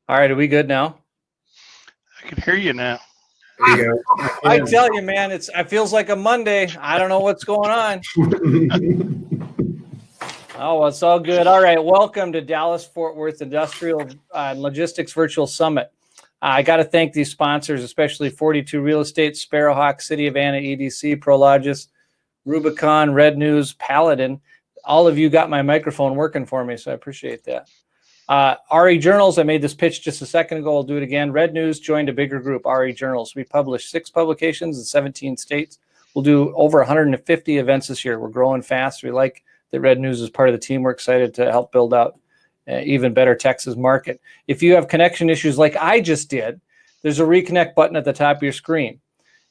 All right, are we good now? I can hear you now. There you go. I tell you, man, it feels like a Monday. I don't know what's going on. Oh, well, it's all good. All right, welcome to Dallas-Fort Worth Industrial and Logistics Virtual Summit. I got to thank these sponsors, especially 42 Real Estate, Sparrowhawk, City of Anna, EDC, Prologis, Rubicon, Red News, Paladin. All of you got my microphone working for me, so I appreciate that. RE Journals, I made this pitch just a second ago. I'll do it again. Red News joined a bigger group, RE Journals. We publish 6 publications in 17 states. We'll do over 150 events this year. We're growing fast. We like that Red News is part of the team. We're excited to help build out even better Texas market. If you have connection issues like I just did, there's a reconnect button at the top of your screen.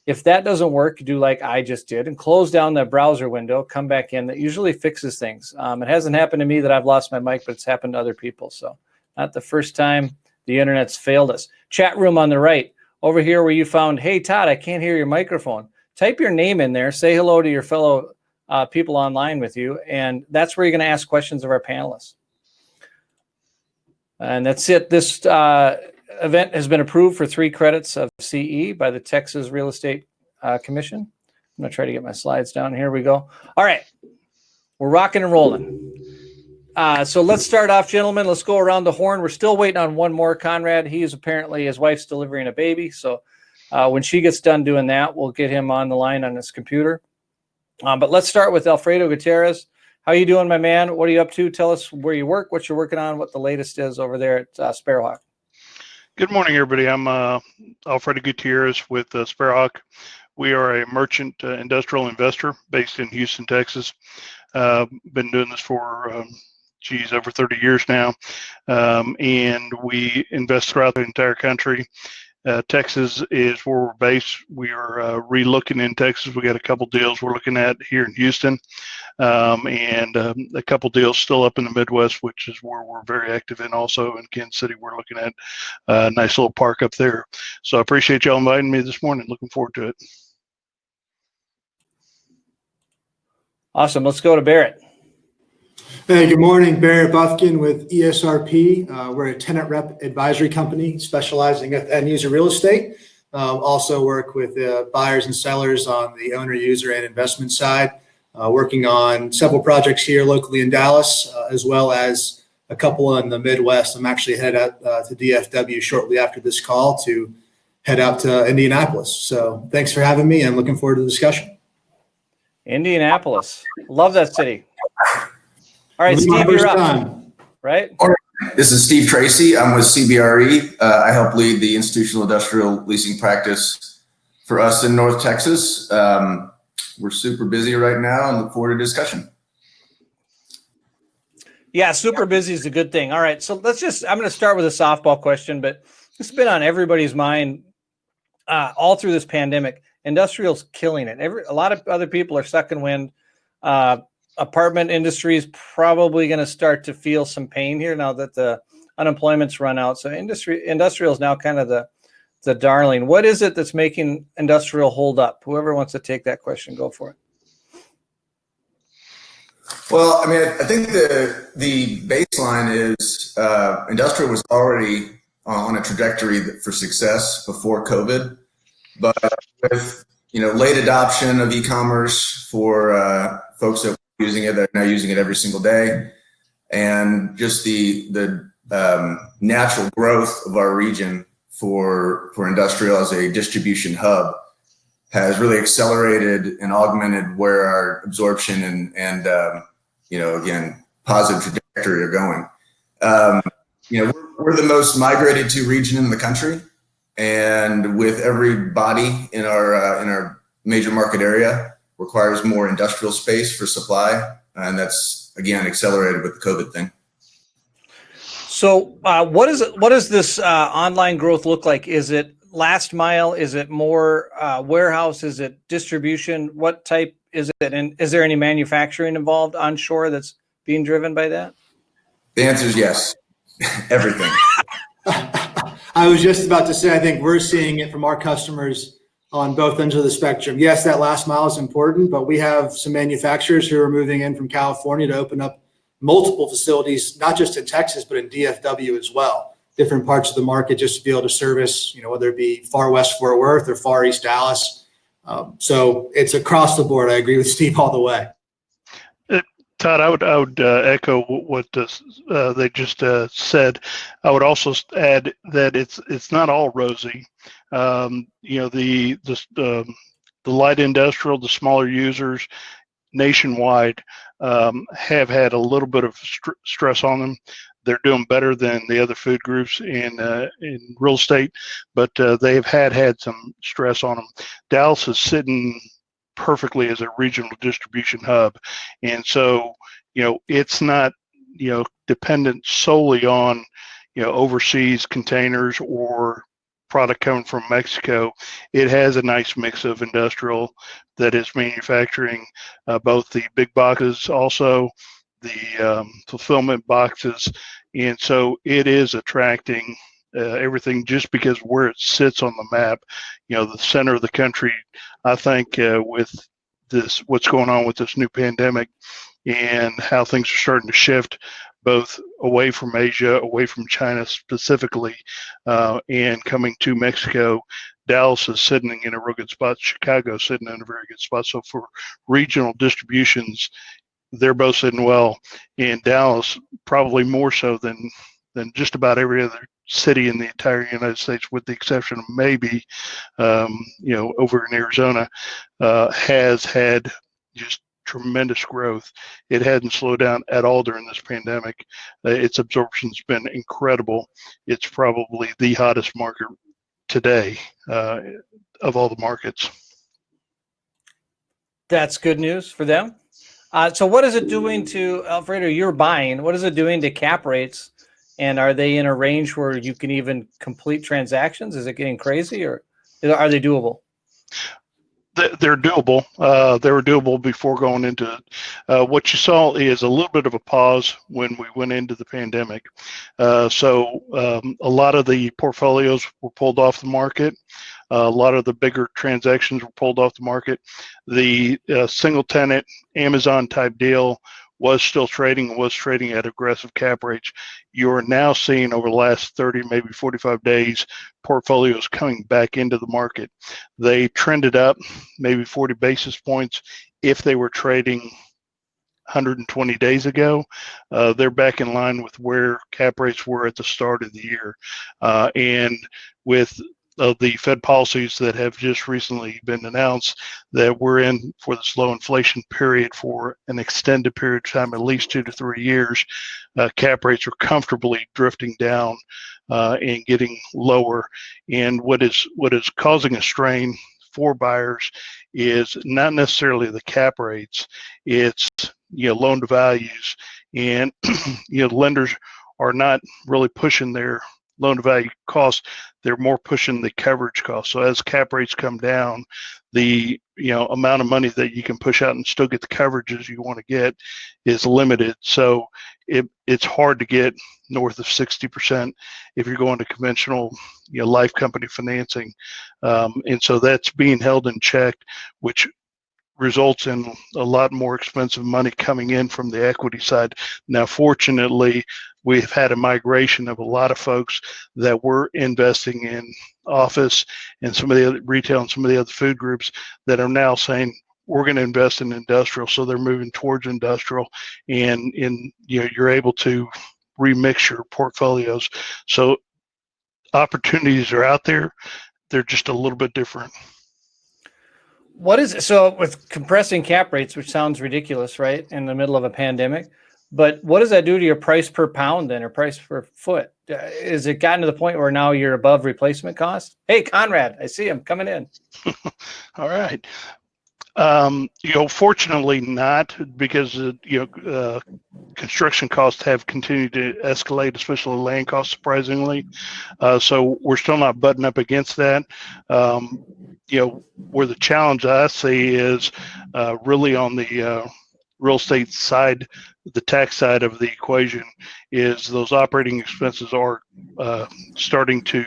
If that doesn't work, do like I just did and close down the browser window, come back in. That usually fixes things. It hasn't happened to me that I've lost my mic, but it's happened to other people. So not the first time the internet's failed us. Chat room on the right. Over here where you found, hey, Todd, I can't hear your microphone. Type your name in there. Say hello to your fellow people online with you. And that's where you're going to ask questions of our panelists. And that's it. This event has been approved for 3 credits of CE by the Texas Real Estate Commission. I'm going to try to get my slides down. Here we go. All right. We're rocking and rolling. So let's start off, gentlemen. Let's go around the horn. We're still waiting on one more, Conrad. He is apparently, his wife's delivering a baby. So when she gets done doing that, we'll get him on the line on his computer. But let's start with Alfredo Gutierrez. How you doing, my man? What are you up to? Tell us where you work, what you're working on, what the latest is over there at Sparrowhawk. Good morning, everybody. I'm Alfredo Gutierrez with Sparrowhawk. We are a merchant industrial investor based in Houston, Texas. Been doing this for, over 30 years now. And we invest throughout the entire country. Texas is where we're based. We are re-looking in Texas. We got a couple deals we're looking at here in Houston, and a couple deals still up in the Midwest, which is where we're very active in. Also in Kansas City, we're looking at a nice little park up there. So I appreciate y'all inviting me this morning. Looking forward to it. Awesome. Let's go to Barrett. Hey, good morning. Barrett Buffkin with ESRP. We're a tenant rep advisory company specializing in end user real estate. Also work with buyers and sellers on the owner, user, and investment side. Working on several projects here locally in Dallas, as well as a couple in the Midwest. I'm actually headed out to DFW shortly after this call to head out to Indianapolis. So thanks for having me and looking forward to the discussion. Indianapolis. Love that city. All right, Steve, you're up. Right? All right. This is Steve Tracy. I'm with CBRE. I help lead the institutional industrial leasing practice for us in North Texas. We're super busy right now and look forward to discussion. Yeah, super busy is a good thing. All right, so I'm going to start with a softball question, but it's been on everybody's mind all through this pandemic. Industrial's killing it. A lot of other people are sucking wind. Apartment industry is probably going to start to feel some pain here now that the unemployment's run out. So industrial is now kind of the darling. What is it that's making industrial hold up? Whoever wants to take that question, go for it. Well, I mean, I think the baseline is industrial was already on a trajectory for success before COVID, but with late adoption of e-commerce for folks that were using it, that are now using it every single day, and just the natural growth of our region for industrial as a distribution hub has really accelerated and augmented where our absorption and again, positive trajectory are going. We're the most migrated to region in the country, and with every body in our major market area requires more industrial space for supply, and that's again accelerated with the COVID thing. So what does this online growth look like? Is it last mile? Is it more warehouse? Is it distribution? What type is it? And is there any manufacturing involved onshore that's being driven by that? The answer is yes. Everything. I was just about to say, I think we're seeing it from our customers on both ends of the spectrum. Yes, that last mile is important, but we have some manufacturers who are moving in from California to open up multiple facilities, not just in Texas, but in DFW as well. different parts of the market just to be able to service, whether it be far west Fort Worth or far east Dallas. So it's across the board. I agree with Steve all the way. Todd, I would echo what they just said. I would also add that it's not all rosy. The light industrial, the smaller users nationwide have had a little bit of stress on them. They're doing better than the other food groups in real estate, but they have had some stress on them. Dallas is sitting perfectly as a regional distribution hub, and so it's not dependent solely on overseas containers or product coming from Mexico. It has a nice mix of industrial that is manufacturing both the big boxes, also the fulfillment boxes, and so it is attracting everything just because where it sits on the map, the center of the country. I think with what's going on with this new pandemic and how things are starting to shift both away from Asia, away from China specifically, and coming to Mexico, Dallas is sitting in a real good spot. Chicago is sitting in a very good spot. So for regional distributions, they're both sitting well. And Dallas, probably more so than just about every other city in the entire United States, with the exception of maybe, over in Arizona, has had just tremendous growth. It hadn't slowed down at all during this pandemic. Its absorption's been incredible. It's probably the hottest market today of all the markets. That's good news for them. So what is it doing to, Alfredo, you're buying, what is it doing to cap rates? And are they in a range where you can even complete transactions? Is it getting crazy, or are they doable? They're doable. They were doable before going into it. What you saw is a little bit of a pause when we went into the pandemic. So a lot of the portfolios were pulled off the market. A lot of the bigger transactions were pulled off the market. The single tenant Amazon type deal was still trading at aggressive cap rates. You're now seeing over the last 30, maybe 45 days, portfolios coming back into the market. They trended up maybe 40 basis points if they were trading 120 days ago. They're back in line with where cap rates were at the start of the year. And with the Fed policies that have just recently been announced, that we're in for this low inflation period for an extended period of time, at least 2 to 3 years, cap rates are comfortably drifting down and getting lower. And what is causing a strain for buyers is not necessarily the cap rates, it's loan to values, and lenders are not really pushing their loan to value costs. They're more pushing the coverage cost. So as cap rates come down, the amount of money that you can push out and still get the coverages you want to get is limited. So it's hard to get north of 60% if you're going to conventional life company financing, and so that's being held in check, which results in a lot more expensive money coming in from the equity side. Now, fortunately, we've had a migration of a lot of folks that were investing in office and some of the other retail and some of the other food groups that are now saying, we're going to invest in industrial. So they're moving towards industrial, and you're able to remix your portfolios. So opportunities are out there. They're just a little bit different. So with compressing cap rates, which sounds ridiculous, right, in the middle of a pandemic, but what does that do to your price per pound then, or price per foot? Is it gotten to the point where now you're above replacement cost? Hey, Conrad, I see him coming in. All right. Fortunately not, because construction costs have continued to escalate, especially land costs, surprisingly. So we're still not butting up against that. Where the challenge I see is really on the real estate side, the tax side of the equation, is those operating expenses are starting to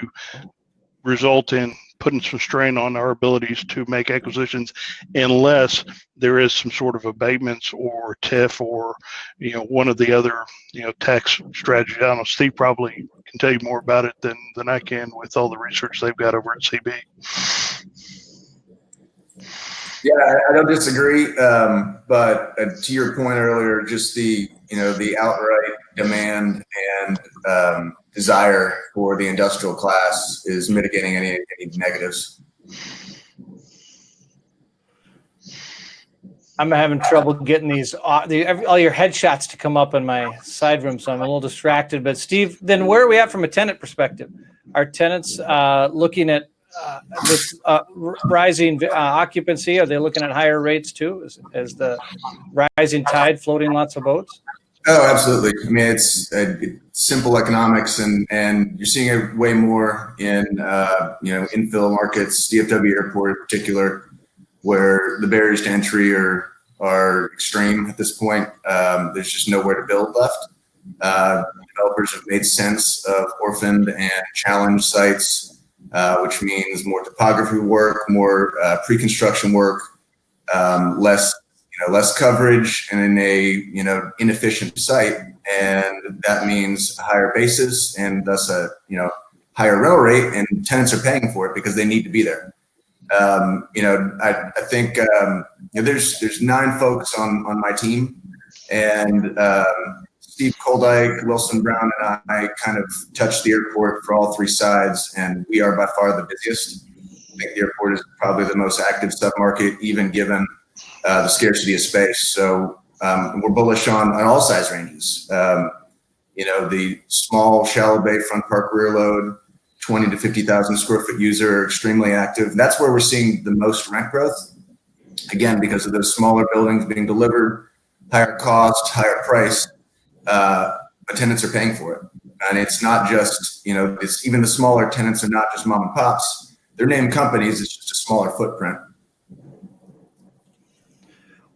result in putting some strain on our abilities to make acquisitions unless there is some sort of abatements or TIF or, one of the other, tax strategies. I don't know, Steve probably can tell you more about it than I can with all the research they've got over at CB. Yeah, I don't disagree. But to your point earlier, just the outright demand and desire for the industrial class is mitigating any negatives. I'm having trouble getting all your headshots to come up in my side room, so I'm a little distracted. But Steve, then where are we at from a tenant perspective? Are tenants looking at with rising occupancy? Are they looking at higher rates too? Is the rising tide floating lots of boats? Oh, absolutely. I mean, it's simple economics, and you're seeing it way more in infill markets, DFW Airport in particular, where the barriers to entry are extreme at this point. There's just nowhere to build left. Developers have made sense of orphaned and challenged sites, which means more topography work, more pre-construction work, less coverage, and in a inefficient site, and that means a higher basis and thus a higher rental rate, and tenants are paying for it because they need to be there. I think there's 9 folks on my team, and Steve Koldyke, Wilson Brown, and I kind of touch the airport for all 3 sides, and we are by far the busiest. I think the airport is probably the most active submarket, even given the scarcity of space. So we're bullish on all size ranges. The small shallow bay front park rear load, 20 to 50,000 square foot user are extremely active. And that's where we're seeing the most rent growth. Again, because of those smaller buildings being delivered, higher cost, higher price, but tenants are paying for it. And it's not just, it's even the smaller tenants are not just mom and pops. They're named companies. It's just a smaller footprint.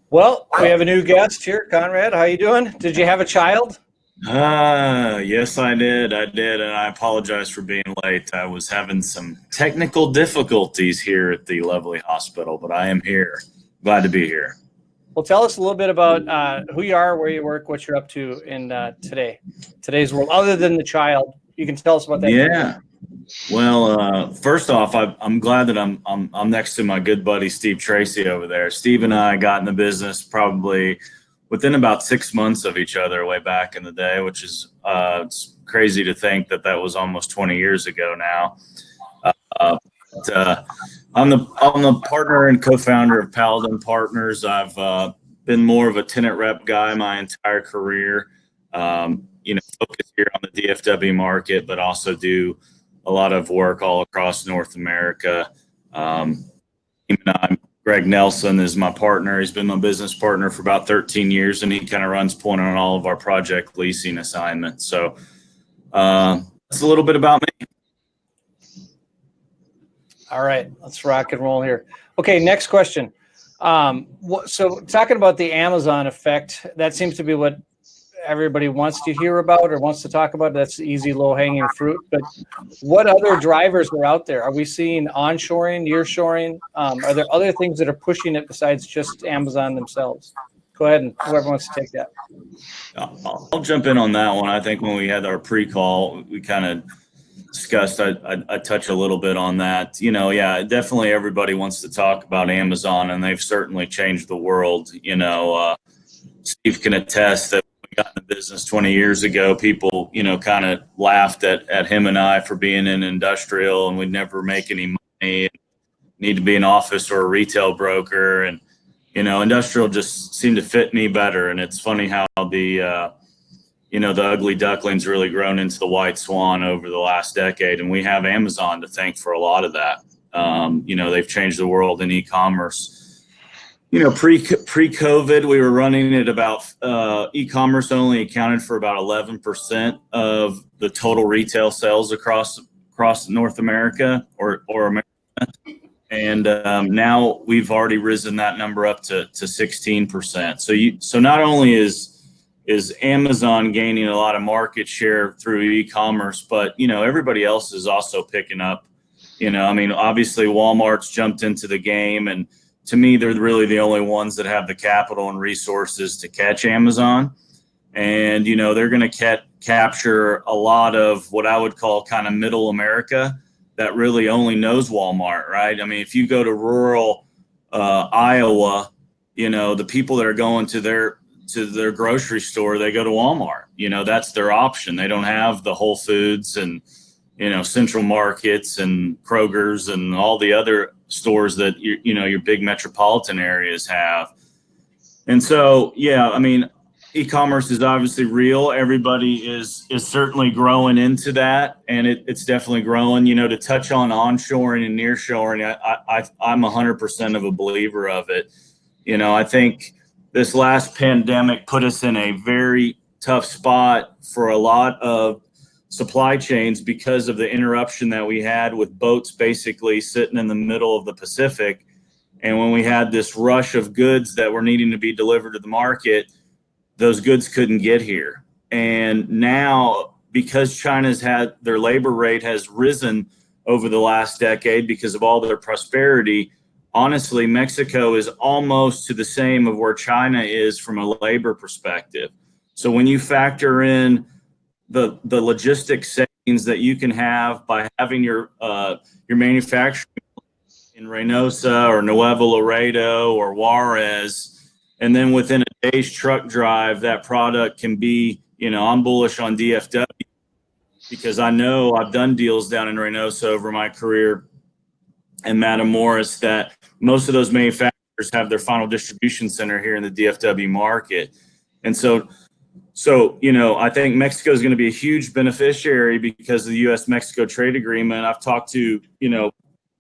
Well, we have a new guest here, Conrad. How you doing? Did you have a child? Yes, I did, and I apologize for being late. I was having some technical difficulties here at the lovely hospital, but I am here. Glad to be here. Well, tell us a little bit about who you are, where you work, what you're up to in today's world, other than the child. You can tell us about that. Yeah. Well, first off, I'm glad that I'm next to my good buddy Steve Tracy over there. Steve and I got in the business probably within about 6 months of each other way back in the day, which is it's crazy to think that was almost 20 years ago now. I'm the partner and co-founder of Paladin Partners. I've been more of a tenant rep guy my entire career. Focus here on the DFW market, but also do a lot of work all across North America. Greg Nelson is my partner. He's been my business partner for about 13 years, and he kind of runs point on all of our project leasing assignments. So that's a little bit about me. All right, let's rock and roll here. Okay, next question. So talking about the Amazon effect, that seems to be what everybody wants to hear about or wants to talk about. That's easy, low-hanging fruit. But what other drivers are out there? Are we seeing onshoring, nearshoring? Are there other things that are pushing it besides just Amazon themselves? Go ahead, and whoever wants to take that. I'll jump in on that one. I think when we had our pre-call, we kind of discussed, I touch a little bit on that. Definitely everybody wants to talk about Amazon, and they've certainly changed the world. Steve can attest that got in the business 20 years ago, people, kind of laughed at him and I for being in industrial, and we'd never make any money, need to be an office or a retail broker. And, industrial just seemed to fit me better. And it's funny how the ugly duckling's really grown into the white swan over the last decade. And we have Amazon to thank for a lot of that. They've changed the world in e-commerce. Pre-COVID, we were running at about e-commerce only accounted for about 11% of the total retail sales across North America or America. And now we've already risen that number up to 16%. So not only is Amazon gaining a lot of market share through e-commerce, but everybody else is also picking up I mean, obviously Walmart's jumped into the game, and to me, they're really the only ones that have the capital and resources to catch Amazon. And, they're going to capture a lot of what I would call kind of middle America that really only knows Walmart, right? I mean, if you go to rural Iowa, the people that are going to their grocery store, they go to Walmart. That's their option. They don't have the Whole Foods and, Central Markets and Kroger's and all the other stores that, your big metropolitan areas have. And so, yeah, I mean, e-commerce is obviously real. Everybody is certainly growing into that, and it's definitely growing. To touch on onshoring and nearshoring, I'm 100% of a believer of it. I think this last pandemic put us in a very tough spot for a lot of supply chains because of the interruption that we had with boats basically sitting in the middle of the Pacific. And when we had this rush of goods that were needing to be delivered to the market, those goods couldn't get here. And now, because China's had their labor rate has risen over the last decade because of all their prosperity, honestly, Mexico is almost to the same of where China is from a labor perspective. So when you factor in the logistics savings that you can have by having your manufacturing in Reynosa or Nuevo Laredo or Juarez, and then within a day's truck drive, that product can be, I'm bullish on DFW because I know I've done deals down in Reynosa over my career and Matamoros that most of those manufacturers have their final distribution center here in the DFW market. And so, I think Mexico is going to be a huge beneficiary because of the U.S.-Mexico trade agreement. I've talked to, a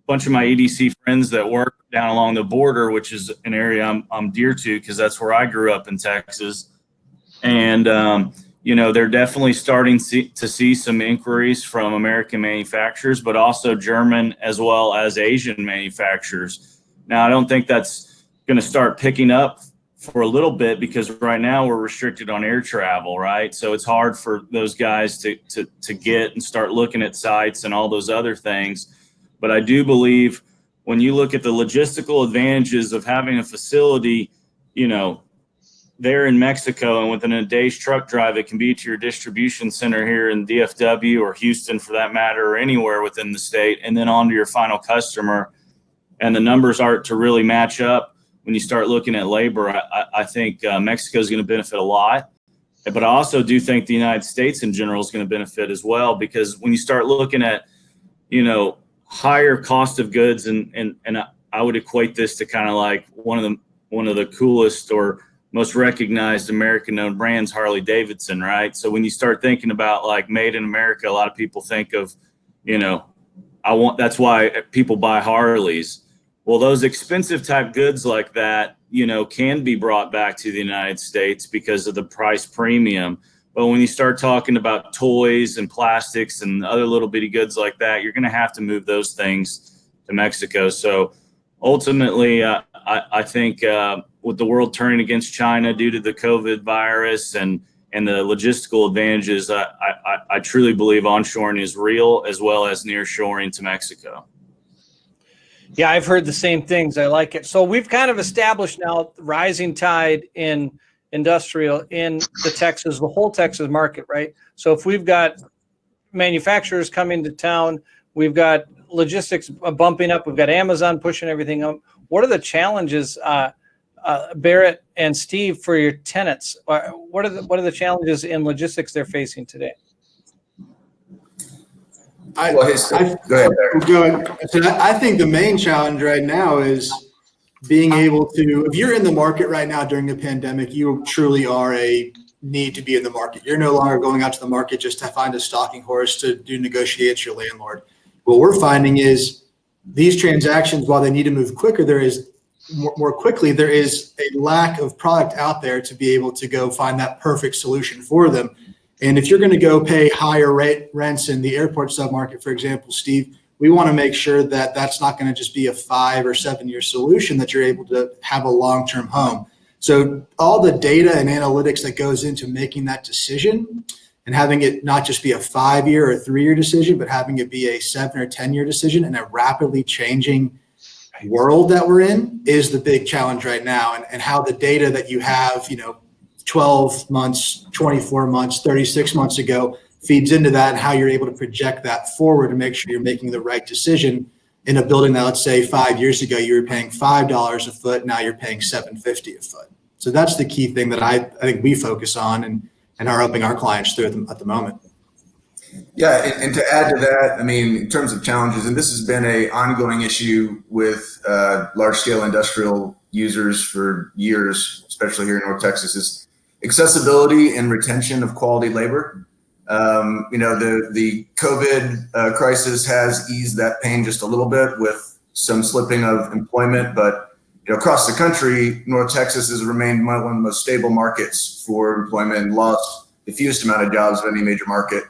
bunch of my EDC friends that work down along the border, which is an area I'm dear to because that's where I grew up in Texas. And, they're definitely starting to see some inquiries from American manufacturers, but also German as well as Asian manufacturers. Now, I don't think that's going to start picking up for a little bit because right now we're restricted on air travel, right? So it's hard for those guys to get and start looking at sites and all those other things. But I do believe when you look at the logistical advantages of having a facility, there in Mexico and within a day's truck drive, it can be to your distribution center here in DFW or Houston for that matter, or anywhere within the state, and then on to your final customer. And the numbers aren't to really match up when you start looking at labor. I think Mexico is going to benefit a lot. But I also do think the United States in general is going to benefit as well, because when you start looking at, higher cost of goods, and I would equate this to kind of like one of the coolest or most recognized American-owned brands, Harley Davidson, right? So when you start thinking about like made in America, a lot of people think of, that's why people buy Harleys. Well, those expensive type goods like that, can be brought back to the United States because of the price premium. But when you start talking about toys and plastics and other little bitty goods like that, you're going to have to move those things to Mexico. So ultimately, I think with the world turning against China due to the COVID virus and the logistical advantages, I truly believe onshoring is real as well as nearshoring to Mexico. Yeah, I've heard the same things. I like it. So we've kind of established now rising tide in industrial in the whole Texas market, right? So if we've got manufacturers coming to town, we've got logistics bumping up, we've got Amazon pushing everything up. What are the challenges, Barrett and Steve, for your tenants? What are the challenges in logistics they're facing today? Go ahead, Barrett. I think the main challenge right now is being able to, if you're in the market right now during the pandemic, you truly are a need to be in the market. You're no longer going out to the market just to find a stalking horse to do negotiate your landlord. What we're finding is these transactions, while they need to move quicker, there is a lack of product out there to be able to go find that perfect solution for them. And if you're going to go pay higher rents in the airport submarket, for example, Steve, we want to make sure that that's not going to just be a 5 or 7 year solution, that you're able to have a long-term home. So all the data and analytics that goes into making that decision and having it not just be a 5-year or 3-year decision, but having it be a 7 or 10-year decision in a rapidly changing world that we're in is the big challenge right now. And how the data that you have, 12 months, 24 months, 36 months ago feeds into that, and how you're able to project that forward to make sure you're making the right decision in a building that, let's say 5 years ago, you were paying $5 a foot. Now you're paying $7.50 a foot. So that's the key thing that I think we focus on and are helping our clients through at the moment. Yeah, and to add to that, I mean, in terms of challenges, and this has been an ongoing issue with large-scale industrial users for years, especially here in North Texas, is accessibility and retention of quality labor. The COVID crisis has eased that pain just a little bit with some slipping of employment, but across the country, North Texas has remained one of the most stable markets for employment and lost the fewest amount of jobs of any major market.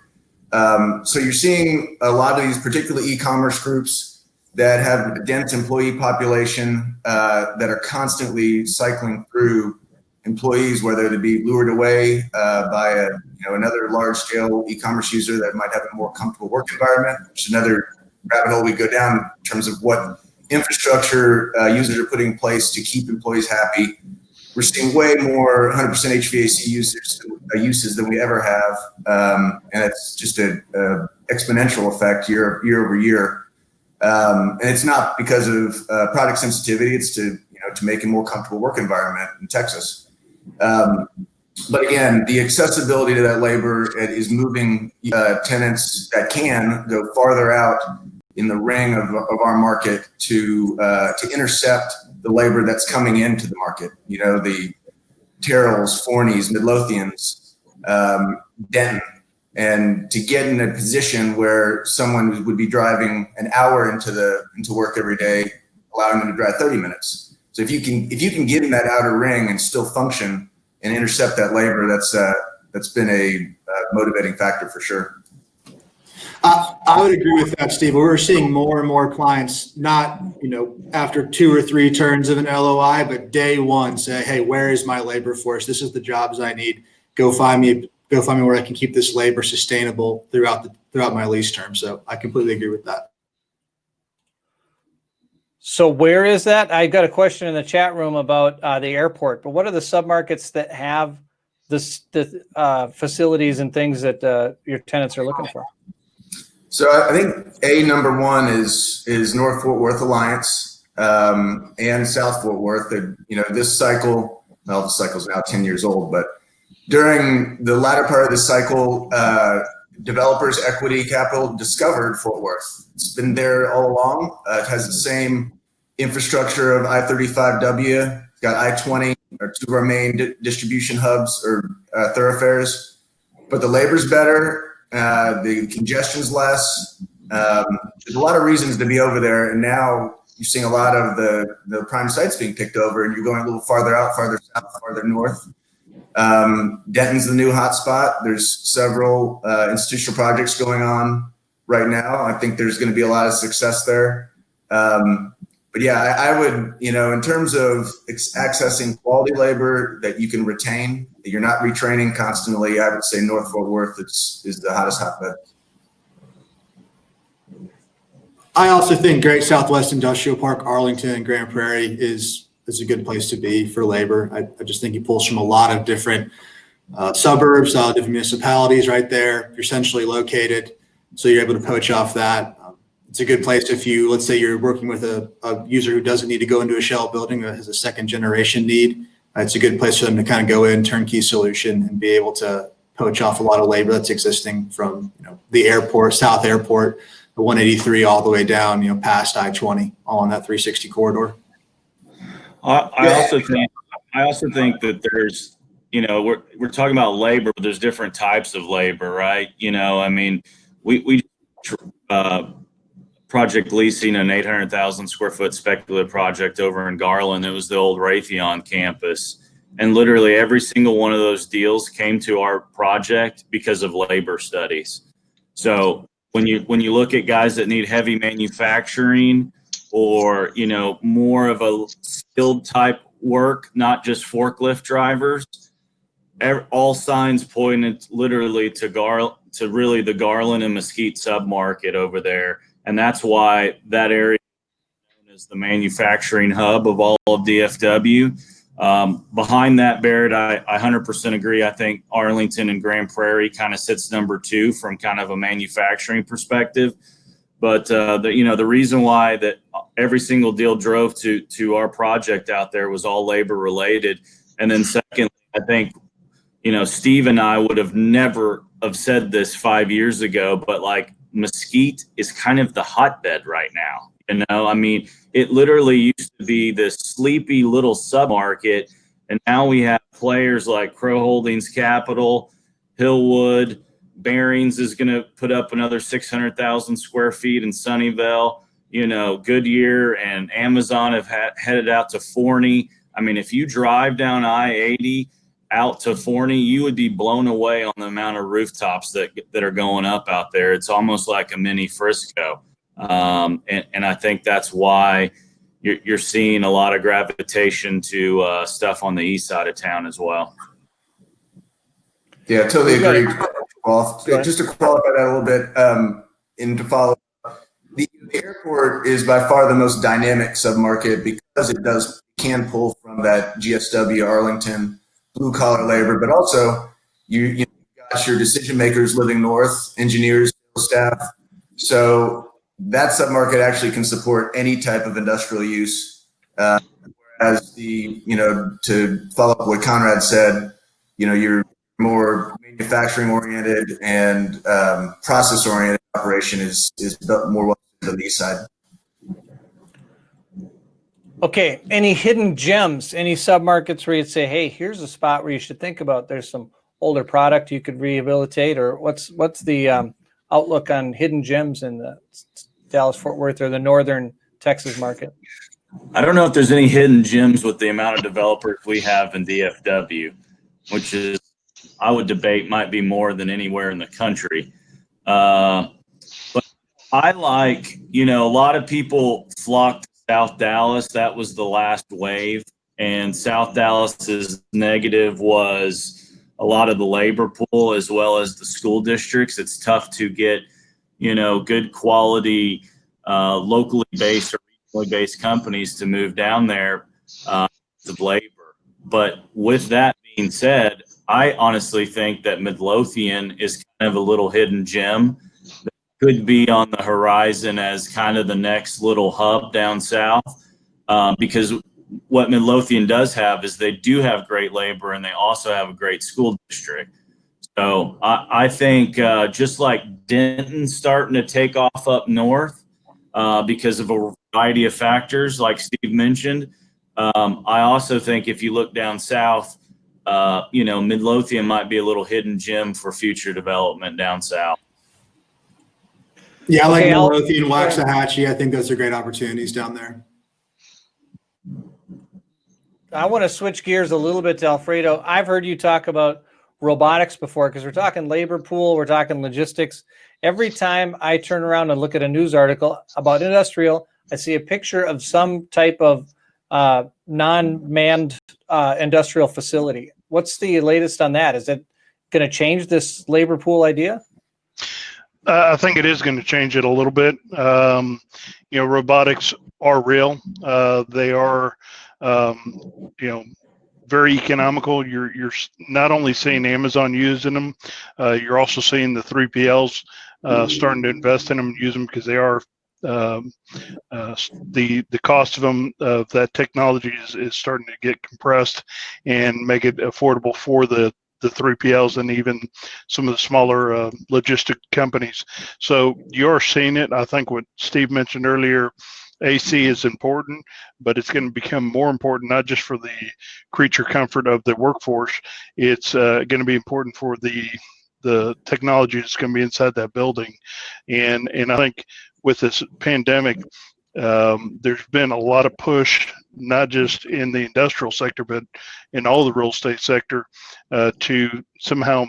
So you're seeing a lot of these, particularly e-commerce groups that have a dense employee population that are constantly cycling through employees, whether they be lured away by another large-scale e-commerce user that might have a more comfortable work environment, which is another rabbit hole we go down in terms of what infrastructure users are putting in place to keep employees happy. We're seeing way more 100% HVAC uses than we ever have, and it's just an exponential effect year over year. And it's not because of product sensitivity; it's to make a more comfortable work environment in Texas. But again, the accessibility to that labor is moving tenants that can go farther out in the ring of our market to intercept the labor that's coming into the market. The Terrells, Forneys, Midlothians, Denton, and to get in a position where someone would be driving an hour into work every day, allowing them to drive 30 minutes. So if you can get in that outer ring and still function and intercept that labor, that's been a motivating factor for sure. I would agree with that, Steve. We're seeing more and more clients, not after 2 or 3 turns of an LOI, but day one say, "Hey, where is my labor force? This is the jobs I need. Go find me where I can keep this labor sustainable throughout my lease term." So I completely agree with that. So where is that? I got a question in the chat room about the airport, but what are the submarkets that have the facilities and things that your tenants are looking for? So I think number one is North Fort Worth Alliance and South Fort Worth. This cycle, the cycle's now 10 years old, but during the latter part of the cycle, Developers Equity Capital discovered Fort Worth. It's been there all along. It has the same infrastructure of I-35W. It's got I-20, or 2 of our main distribution hubs or thoroughfares, but the labor's better. The congestion's less. There's a lot of reasons to be over there, and now you're seeing a lot of the prime sites being picked over, and you're going a little farther out, farther south, farther north. Denton's the new hotspot. There's several institutional projects going on right now. I think there's going to be a lot of success there. But yeah, I would, in terms of accessing quality labor that you can retain, that you're not retraining constantly, I would say North Fort Worth is the hottest hotbed. I also think Great Southwest Industrial Park, Arlington, and Grand Prairie is a good place to be for labor. I just think he pulls from a lot of different suburbs, different municipalities right there. You're centrally located, so you're able to poach off that. It's a good place if let's say you're working with a user who doesn't need to go into a shell building, that has a second generation need. It's a good place for them to kind of go in, turnkey solution, and be able to poach off a lot of labor that's existing from the airport, South Airport, the 183 all the way down, past I-20, all on that 360 corridor. I also think that there's, we're talking about labor, but there's different types of labor, right? We project leasing an 800,000 square foot speculative project over in Garland. It was the old Raytheon campus. And literally every single one of those deals came to our project because of labor studies. So when you look at guys that need heavy manufacturing or, more of a skilled type work, not just forklift drivers, all signs pointed literally to really the Garland and Mesquite submarket over there, and that's why that area is known as the manufacturing hub of all of DFW. Behind that, Barrett, I 100% agree. I think Arlington and Grand Prairie kind of sits number 2 from kind of a manufacturing perspective. But the reason why that every single deal drove to our project out there was all labor related. And then second, I think, Steve and I would have never have said this 5 years ago, but like Mesquite is kind of the hotbed right now. I mean, it literally used to be this sleepy little submarket, and now we have players like Crow Holdings Capital, Hillwood, Barings is going to put up another 600,000 square feet in Sunnyvale. Goodyear and Amazon have headed out to Forney. I mean, if you drive down I-80 out to Forney, you would be blown away on the amount of rooftops that are going up out there. It's almost like a mini Frisco. And I think that's why you're seeing a lot of gravitation to stuff on the east side of town as well. Yeah, totally agree. Well, just to qualify that a little bit, and to follow, the airport is by far the most dynamic submarket because it can pull from that GSW Arlington blue collar labor, but also you got your decision makers living north, engineers, staff. So that submarket actually can support any type of industrial use. As to follow up what Conrad said, you're more manufacturing oriented and process oriented operation is more well to the east side. Okay. Any hidden gems, any submarkets where you'd say, hey, here's a spot where you should think about, there's some older product you could rehabilitate, or what's the outlook on hidden gems in the Dallas-Fort Worth or the northern Texas market? I don't know if there's any hidden gems with the amount of developers we have in DFW, which is, I would debate, might be more than anywhere in the country. But I like, a lot of people flocked to South Dallas. That was the last wave. And South Dallas's negative was a lot of the labor pool as well as the school districts. It's tough to get, good quality, locally based or regionally based companies to move down there of labor. But with that being said, I honestly think that Midlothian is kind of a little hidden gem that could be on the horizon as kind of the next little hub down south, because what Midlothian does have is they do have great labor and they also have a great school district. So I think just like Denton's starting to take off up north because of a variety of factors, like Steve mentioned, I also think if you look down south, Midlothian might be a little hidden gem for future development down south. Yeah, I like Midlothian, Waxahachie. I think those are great opportunities down there. I want to switch gears a little bit to Alfredo. I've heard you talk about robotics before, because we're talking labor pool, we're talking logistics. Every time I turn around and look at a news article about industrial, I see a picture of some type of non-manned industrial facility. What's the latest on that? Is it going to change this labor pool idea? I think it is going to change it a little bit. Robotics are real. They are, very economical. You're not only seeing Amazon using them, you're also seeing the 3PLs starting to invest in them and use them because they are the cost of them, of that technology is starting to get compressed and make it affordable for the 3PLs and even some of the smaller logistic companies. So you're seeing it. I think what Steve mentioned earlier, AC is important, but it's going to become more important, not just for the creature comfort of the workforce. It's going to be important for the technology that's going to be inside that building. And I think with this pandemic, there's been a lot of push, not just in the industrial sector, but in all the real estate sector, to somehow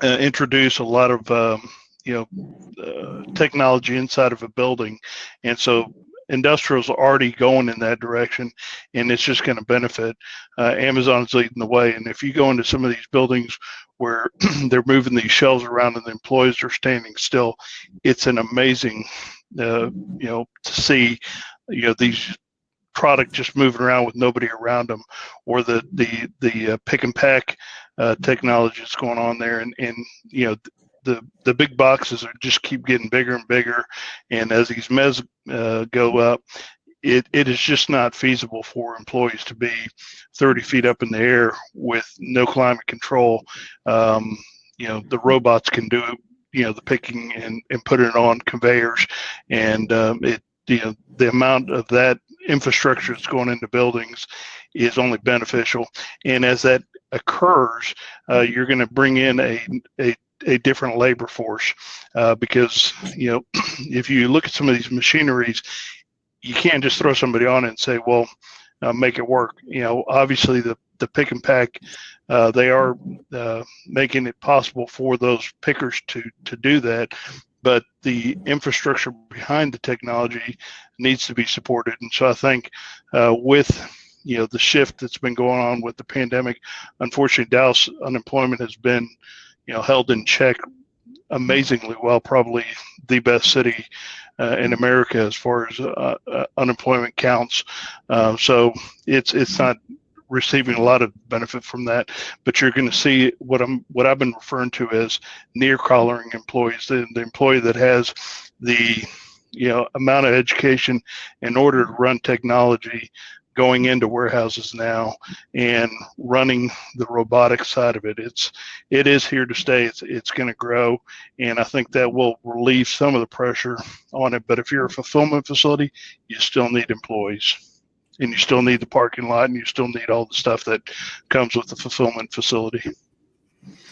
introduce a lot of technology inside of a building. And so industrial's already going in that direction, and it's just going to benefit. Amazon's leading the way, and if you go into some of these buildings where they're moving these shelves around and the employees are standing still, it's an amazing, to see, these product just moving around with nobody around them, or the pick and pack technology that's going on there, and the big boxes are just keep getting bigger and bigger, and as these mezz go up, it is just not feasible for employees to be 30 feet up in the air with no climate control. The robots can do the picking and putting it on conveyors, and the amount of that infrastructure that's going into buildings is only beneficial. And as that occurs, you're going to bring in a different labor force, because if you look at some of these machineries, you can't just throw somebody on it and say, well, make it work. Obviously the pick and pack, they are making it possible for those pickers to do that, but the infrastructure behind the technology needs to be supported. And so I think with the shift that's been going on with the pandemic, unfortunately Dallas unemployment has been held in check amazingly well, probably the best city in America as far as unemployment counts. So it's not receiving a lot of benefit from that, but you're going to see what I've been referring to as near collaring employees, the employee that has the amount of education in order to run technology, going into warehouses now and running the robotic side of it. It is here to stay. It's going to grow, and I think that will relieve some of the pressure on it. But if you're a fulfillment facility, you still need employees, and you still need the parking lot, and you still need all the stuff that comes with the fulfillment facility.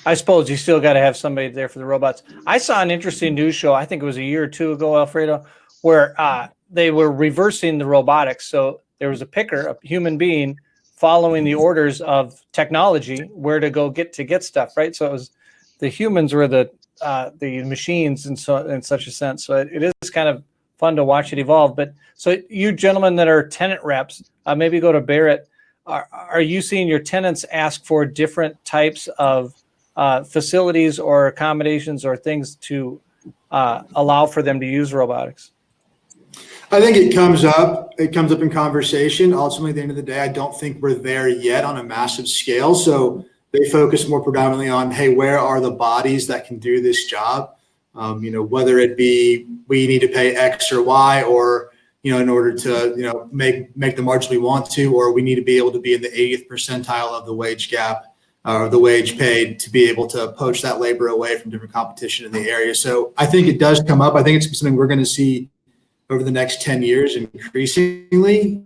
I suppose you still got to have somebody there for the robots. I saw an interesting news show, I think it was a year or two ago, Alfredo, where they were reversing the robotics. So there was a picker, a human being, following the orders of technology where to go get stuff, right? So it was the humans were the machines in such a sense. So it is kind of fun to watch it evolve. But so you gentlemen that are tenant reps, maybe go to Barrett. Are you seeing your tenants ask for different types of facilities or accommodations or things to allow for them to use robotics? I think it comes up in conversation. Ultimately, at the end of the day, I don't think we're there yet on a massive scale. So they focus more predominantly on, hey, where are the bodies that can do this job? Whether it be we need to pay X or Y, or in order to make the margin we want to, or we need to be able to be in the 80th percentile of the wage gap or the wage paid to be able to poach that labor away from different competition in the area. So I think it does come up. I think it's something we're going to see over the next 10 years increasingly.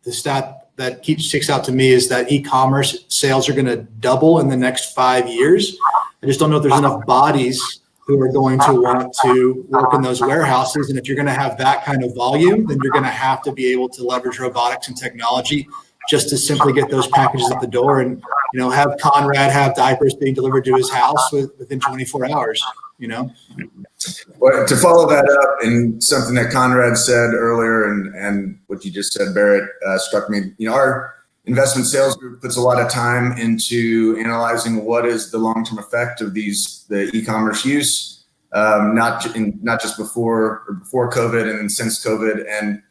The stat that sticks out to me is that e-commerce sales are going to double in the next 5 years. I just don't know if there's enough bodies who are going to want to work in those warehouses. And if you're going to have that kind of volume, then you're going to have to be able to leverage robotics and technology just to simply get those packages at the door and, have Conrad have diapers being delivered to his house within 24 hours, Well, to follow that up, and something that Conrad said earlier and what you just said, Barrett, struck me. Our investment sales group puts a lot of time into analyzing what is the long-term effect of the e-commerce use, not just before COVID and since COVID. And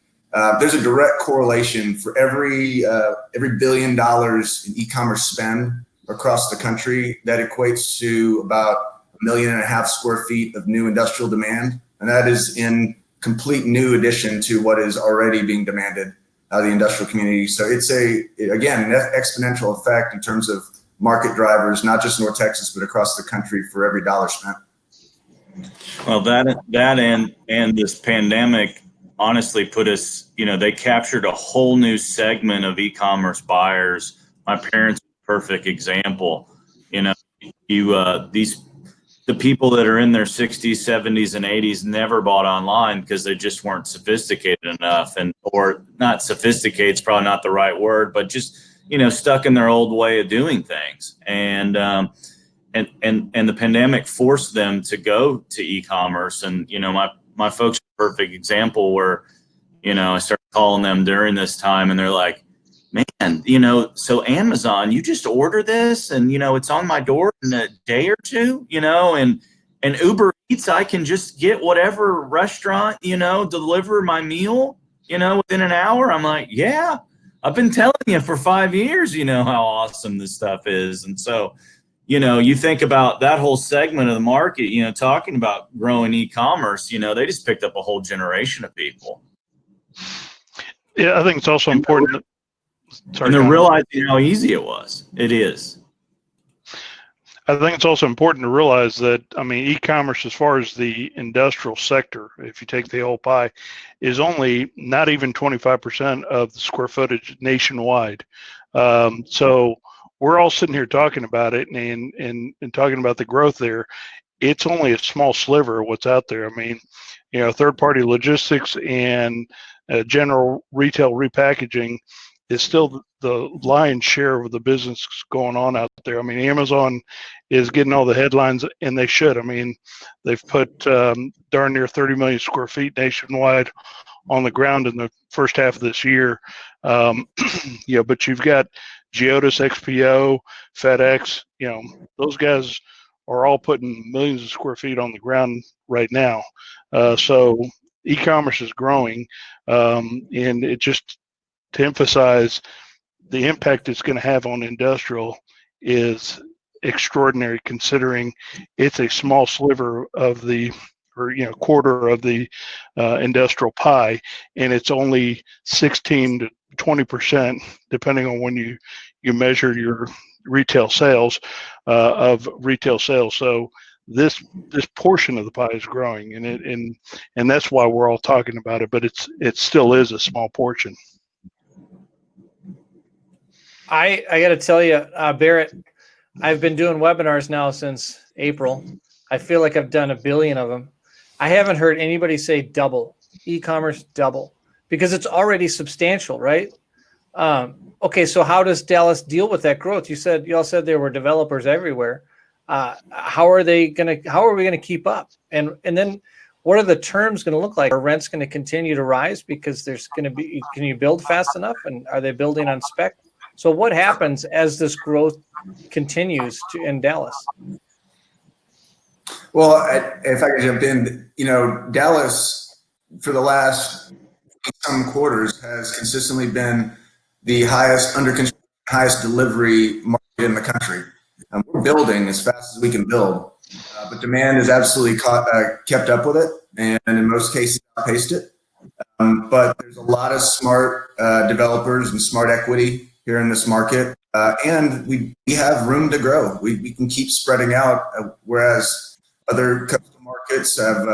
there's a direct correlation for every $1 billion in e-commerce spend across the country. That equates to about 1.5 million square feet of new industrial demand, and that is in complete new addition to what is already being demanded by the industrial community. So it's an exponential effect in terms of market drivers, not just North Texas, but across the country for every dollar spent. Well, that and this pandemic honestly put us, they captured a whole new segment of e-commerce buyers. My parents are a perfect example. The people that are in their 60s, 70s, and 80s never bought online because they just weren't sophisticated enough, or not sophisticated is probably not the right word, but just stuck in their old way of doing things. And the pandemic forced them to go to e-commerce. And my folks are a perfect example where, I started calling them during this time and they're like, man, so Amazon, you just order this and, it's on my door in a day or two, and Uber Eats, I can just get whatever restaurant, deliver my meal, within an hour. I'm like, yeah, I've been telling you for 5 years, how awesome this stuff is. And so, you think about that whole segment of the market, talking about growing e-commerce, they just picked up a whole generation of people. Yeah, I think it's also important. And they're realizing how easy it was. It is. I think it's also important to realize that, e-commerce, as far as the industrial sector, if you take the whole pie, is only not even 25% of the square footage nationwide. So we're all sitting here talking about it and talking about the growth there. It's only a small sliver of what's out there. Third-party logistics and general retail repackaging is still the lion's share of the business going on out there. Amazon is getting all the headlines, and they should. They've put darn near 30 million square feet nationwide on the ground in the first half of this year. But you've got Geodis, XPO, FedEx, those guys are all putting millions of square feet on the ground right now. So e-commerce is growing, and it just, to emphasize the impact it's going to have on industrial is extraordinary, considering it's a small sliver of the, quarter of the industrial pie, and it's only 16 to 20%, depending on when you measure your retail sales of retail sales. So this portion of the pie is growing, and that's why we're all talking about it. But it still is a small portion. I got to tell you, Barrett, I've been doing webinars now since April. I feel like I've done 1 billion of them. I haven't heard anybody say double, e-commerce double, because it's already substantial, right? Okay, so how does Dallas deal with that growth? You all said there were developers everywhere. How are we going to keep up? And then what are the terms going to look like? Are rents going to continue to rise because can you build fast enough? And are they building on spec? So what happens as this growth continues in Dallas? Well, if I could jump in, Dallas for the last some quarters has consistently been the highest highest delivery market in the country. We're building as fast as we can build, but demand has absolutely kept up with it, and in most cases outpaced it. But there's a lot of smart developers and smart equity here in this market, and we have room to grow. We can keep spreading out, whereas other coastal markets have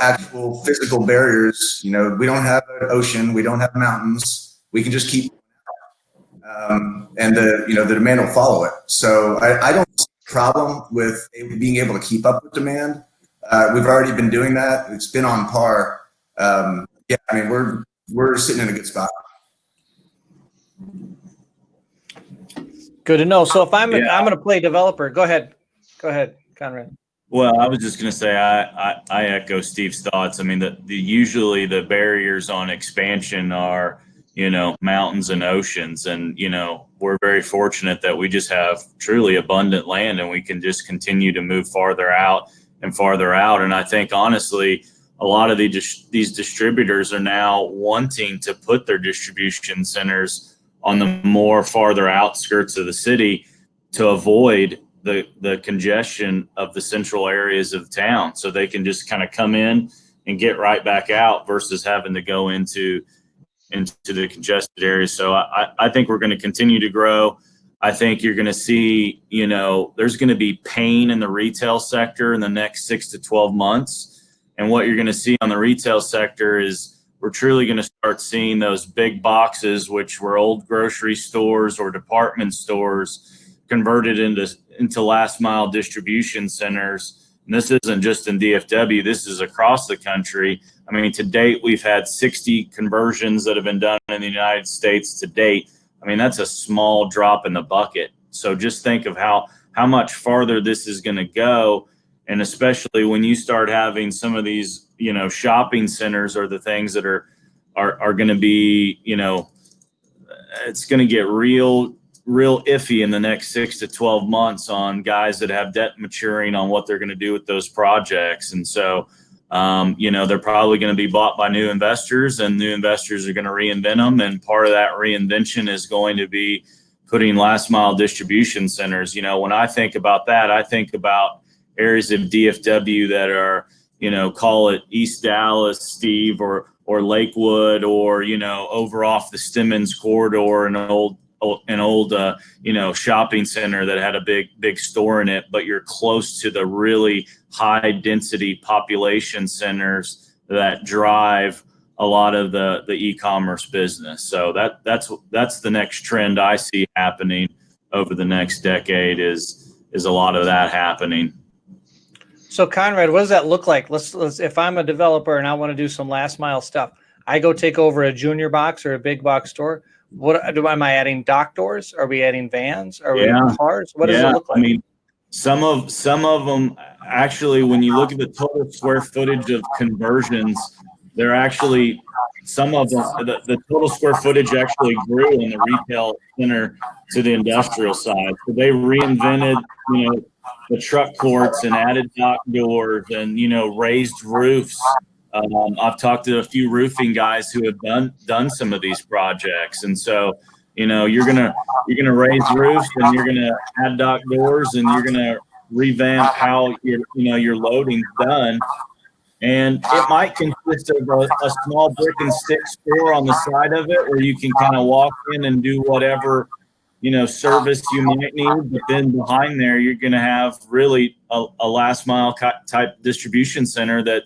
actual physical barriers. We don't have an ocean, we don't have mountains. We can just keep, and the demand will follow it. So I don't see a problem with being able to keep up with demand. We've already been doing that. It's been on par. We're sitting in a good spot. Good to know. So if I'm going to play developer, go ahead, Conrad. Well, I was just going to say I echo Steve's thoughts. Usually the barriers on expansion are mountains and oceans, and we're very fortunate that we just have truly abundant land, and we can just continue to move farther out and farther out. And I think honestly, a lot of these distributors are now wanting to put their distribution centers on the more farther outskirts of the city to avoid the congestion of the central areas of town, so they can just kind of come in and get right back out versus having to go into the congested areas. So I think we're going to continue to grow. I think you're going to see, there's going to be pain in the retail sector in the next 6 to 12 months. And what you're going to see on the retail sector is we're truly going to start seeing those big boxes, which were old grocery stores or department stores, converted into last mile distribution centers. And this isn't just in DFW, this is across the country. To date, we've had 60 conversions that have been done in the United States to date. That's a small drop in the bucket. So just think of how much farther this is going to go. And especially when you start having some of these shopping centers are the things that are going to be, it's going to get real iffy in the next 6 to 12 months on guys that have debt maturing on what they're going to do with those projects. And so, they're probably going to be bought by new investors, and new investors are going to reinvent them. And part of that reinvention is going to be putting last mile distribution centers. When I think about that, I think about areas of DFW that are, call it East Dallas, Steve, or Lakewood, or, over off the Stemmons corridor, an old shopping center that had a big store in it, but you're close to the really high density population centers that drive a lot of the e-commerce business. So that's the next trend I see happening over the next decade is a lot of that happening. So Conrad, what does that look like? Let's if I'm a developer and I want to do some last mile stuff, I go take over a junior box or a big box store. Am I adding dock doors? Are we adding vans? Are we adding cars? What does it look like? I mean, some of them actually, when you look at the total square footage of conversions, they're actually, some of them, the total square footage actually grew in the retail center to the industrial side. So they reinvented, the truck courts and added dock doors and, raised roofs. I've talked to a few roofing guys who have done some of these projects. And so, you're gonna raise roofs, and you're gonna add dock doors, and you're gonna revamp how your loading's done. And it might consist of a small brick and stick store on the side of it, where you can kind of walk in and do whatever, service you might need. But then behind there, you're going to have really a last mile type distribution center that,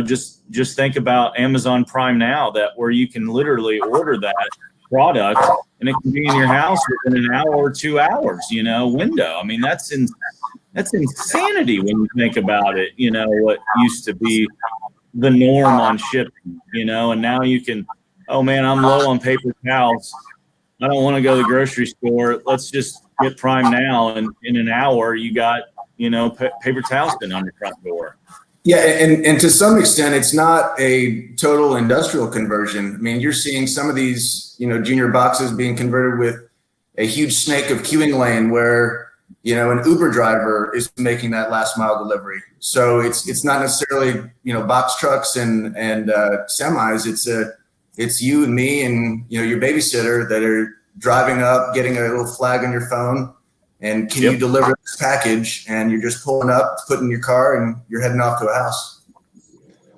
just think about Amazon Prime Now, that where you can literally order that product and it can be in your house within an hour or 2 hours, window. I mean, that's insanity when you think about it. What used to be the norm on shipping, and now you can, oh man, I'm low on paper towels. I don't want to go to the grocery store. Let's just get Prime Now, and in an hour you got, paper towels sitting on your front door. Yeah, and to some extent, it's not a total industrial conversion. I mean, you're seeing some of these, junior boxes being converted with a huge snake of queuing lane where, an Uber driver is making that last mile delivery. So it's not necessarily, box trucks and semis. It's you and me and, your babysitter that are driving up, getting a little flag on your phone. And can you deliver this package? And you're just pulling up, putting in your car, and you're heading off to a house.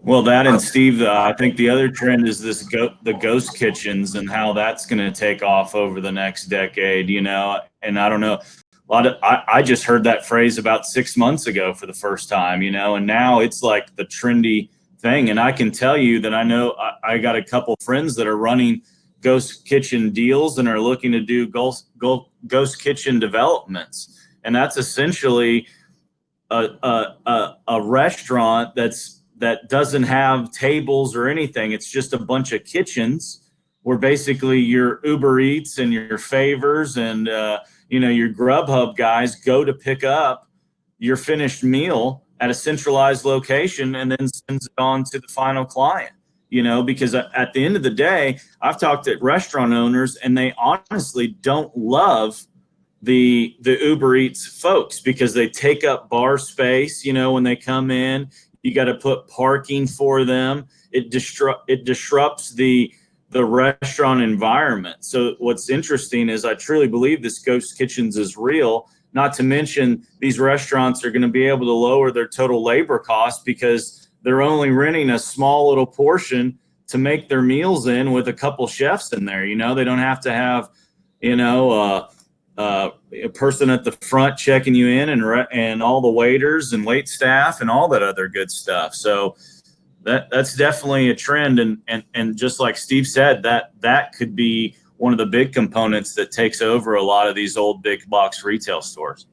Well, that, and Steve, I think the other trend is the ghost kitchens and how that's going to take off over the next decade. And I don't know, I just heard that phrase about 6 months ago for the first time. And now it's like the trendy thing. And I can tell you that I know I got a couple friends that are running ghost kitchen deals and are looking to do ghost kitchen developments. And that's essentially a restaurant that doesn't have tables or anything. It's just a bunch of kitchens where basically your Uber Eats and your Favors and your Grubhub guys go to pick up your finished meal at a centralized location and then sends it on to the final client. Because at the end of the day, I've talked to restaurant owners and they honestly don't love the Uber Eats folks because they take up bar space. When they come in, you got to put parking for them. It disrupts the restaurant environment. So what's interesting is I truly believe this ghost kitchens is real. Not to mention these restaurants are going to be able to lower their total labor costs because they're only renting a small little portion to make their meals in with a couple chefs in there. They don't have to have, a person at the front checking you in and all the waiters and wait staff and all that other good stuff. So that's definitely a trend. And just like Steve said, that could be one of the big components that takes over a lot of these old big box retail stores.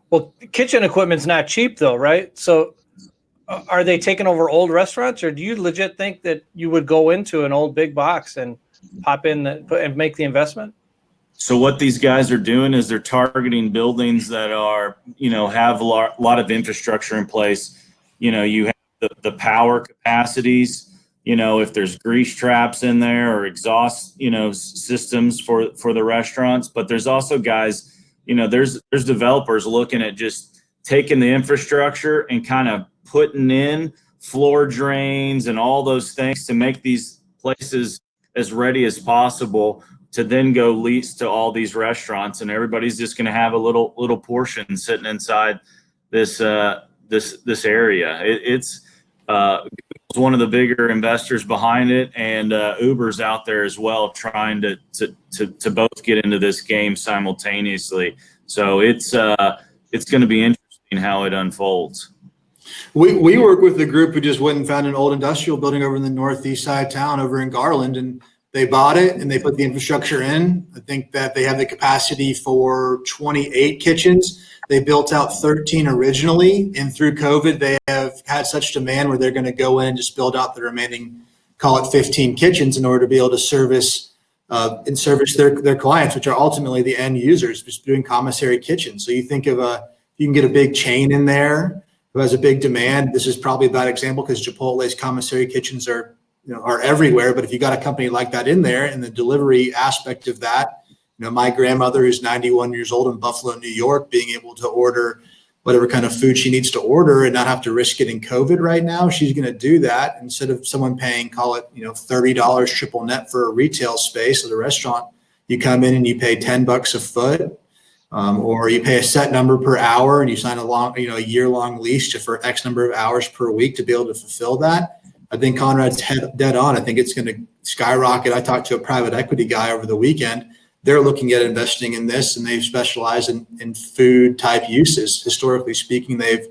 Well, kitchen equipment's not cheap though, right? So are they taking over old restaurants, or do you legit think that you would go into an old big box and pop in and make the investment? So what these guys are doing is they're targeting buildings that are, have a lot of infrastructure in place. You have the power capacities, if there's grease traps in there or exhaust, systems for the restaurants. But there's also guys, there's developers looking at just taking the infrastructure and kind of putting in floor drains and all those things to make these places as ready as possible to then go lease to all these restaurants, and everybody's just going to have a little portion sitting inside this this area. It's one of the bigger investors behind it, and Uber's out there as well, trying to both get into this game simultaneously. So it's going to be interesting how it unfolds. We work with the group who just went and found an old industrial building over in the northeast side of town over in Garland, and they bought it and they put the infrastructure in. I think that they have the capacity for 28 kitchens. They built out 13 originally, and through COVID, they have had such demand where they're going to go in and just build out the remaining, call it 15 kitchens, in order to be able to service their clients, which are ultimately the end users, just doing commissary kitchens. So you think of you can get a big chain in there who has a big demand. This is probably a bad example because Chipotle's commissary kitchens are everywhere. But if you got a company like that in there, and the delivery aspect of that, my grandmother, who's 91 years old in Buffalo, New York, being able to order whatever kind of food she needs to order and not have to risk getting COVID right now, she's going to do that instead of someone paying, call it, $30 triple net for a retail space at a restaurant. You come in and you pay $10 a foot, or you pay a set number per hour, and you sign a year-long lease for X number of hours per week to be able to fulfill that. I think Conrad's dead on. I think it's going to skyrocket. I talked to a private equity guy over the weekend. They're looking at investing in this, and they've specialized in food type uses. Historically speaking, they've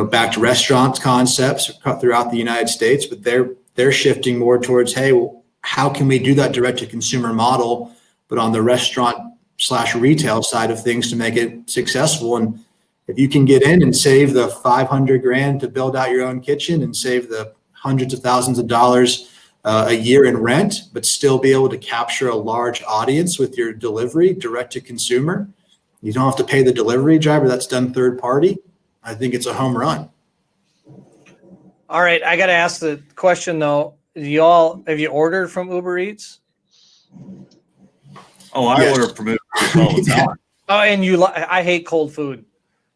backed restaurant concepts throughout the United States, but they're shifting more towards, hey, well, how can we do that direct to consumer model, but on the restaurant/retail side of things to make it successful. And if you can get in and save the $500,000 to build out your own kitchen and save the hundreds of thousands of dollars a year in rent, but still be able to capture a large audience with your delivery direct to consumer, you don't have to pay the delivery driver. That's done third party. I think it's a home run. All right. I got to ask the question though. Have you ordered from Uber Eats? Oh, I order from Uber Eats all the time. Oh, and I hate cold food.